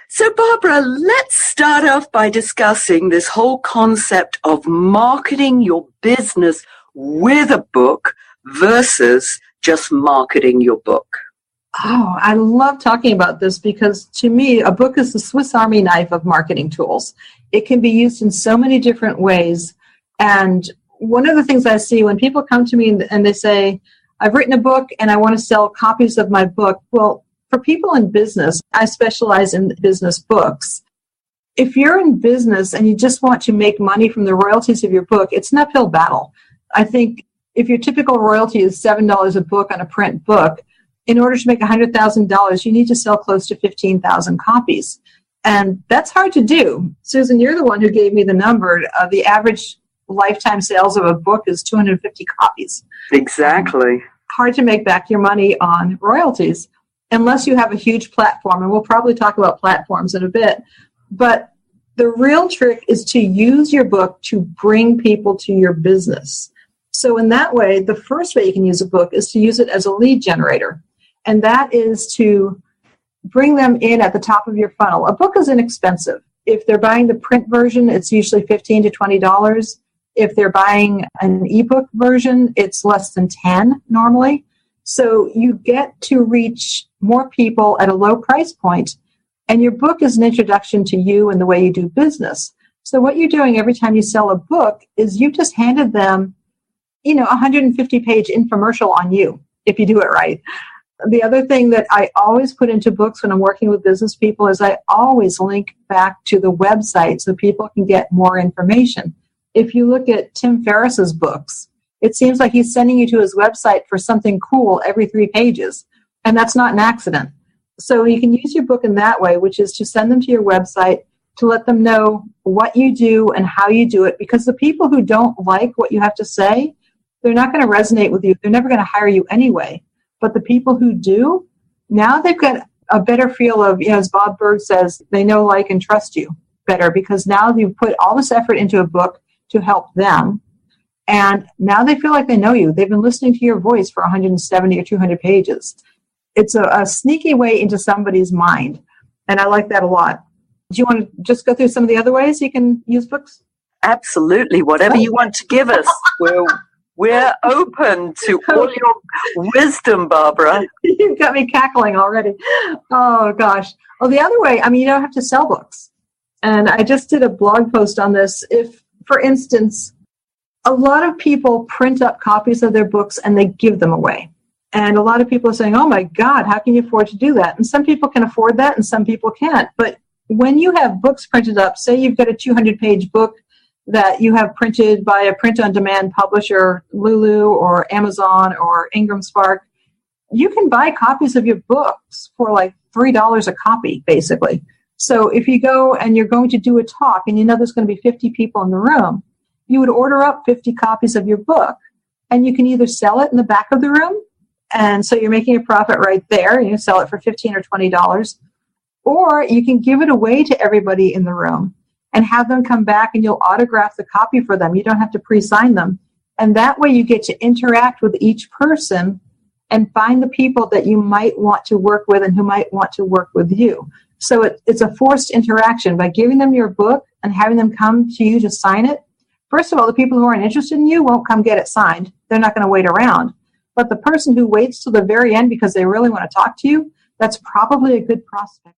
So, Barbara, let's start off by discussing this whole concept of marketing your business with a book versus just marketing your book. Oh, I love talking about this because to me, a book is the Swiss Army knife of marketing tools. It can be used in so many different ways. And one of the things I see when people come to me and they say, I've written a book and I want to sell copies of my book. Well, for people in business, I specialize in business books. If you're in business and you just want to make money from the royalties of your book, it's an uphill battle. I think if your typical royalty is $7 a book on a print book, in order to make $100,000, you need to sell close to 15,000 copies. And that's hard to do. Susan, you're the one who gave me the number. The average lifetime sales of a book is 250 copies. Exactly. Hard to make back your money on royalties unless you have a huge platform. And we'll probably talk about platforms in a bit. But the real trick is to use your book to bring people to your business. So in that way, the first way you can use a book is to use it as a lead generator. And that is to bring them in at the top of your funnel. A book is inexpensive. If they're buying the print version, it's usually $15 to $20. If they're buying an ebook version, it's less than $10 normally. So you get to reach more people at a low price point, and your book is an introduction to you and the way you do business. So what you're doing every time you sell a book is you just handed them, a 150-page infomercial on you, if you do it right. The other thing that I always put into books when I'm working with business people is I always link back to the website so people can get more information. If you look at Tim Ferriss's books, it seems like he's sending you to his website for something cool every 3 pages, and that's not an accident. So you can use your book in that way, which is to send them to your website to let them know what you do and how you do it, because the people who don't like what you have to say, they're not going to resonate with you. They're never going to hire you anyway. But the people who do, now they've got a better feel of, as Bob Berg says, they know, like, and trust you better because now you've put all this effort into a book to help them. And now they feel like they know you. They've been listening to your voice for 170 or 200 pages. It's a sneaky way into somebody's mind. And I like that a lot. Do you want to just go through some of the other ways you can use books? Absolutely. Whatever you want to give us. We're open to all your wisdom, Barbara. You've got me cackling already. Oh, gosh. Well, the other way, you don't have to sell books. And I just did a blog post on this. If, for instance, a lot of people print up copies of their books and they give them away. And a lot of people are saying, oh, my God, how can you afford to do that? And some people can afford that and some people can't. But when you have books printed up, say you've got a 200-page book that you have printed by a print-on-demand publisher, Lulu or Amazon or Ingram Spark, you can buy copies of your books for like $3 a copy, basically. So if you go and you're going to do a talk and there's going to be 50 people in the room, you would order up 50 copies of your book, and you can either sell it in the back of the room, and so you're making a profit right there, and you sell it for $15 or $20, or you can give it away to everybody in the room and have them come back and you'll autograph the copy for them. You don't have to pre-sign them. And that way you get to interact with each person and find the people that you might want to work with and who might want to work with you. So it's a forced interaction. By giving them your book and having them come to you to sign it, first of all, the people who aren't interested in you won't come get it signed. They're not going to wait around. But the person who waits till the very end because they really want to talk to you, that's probably a good prospect.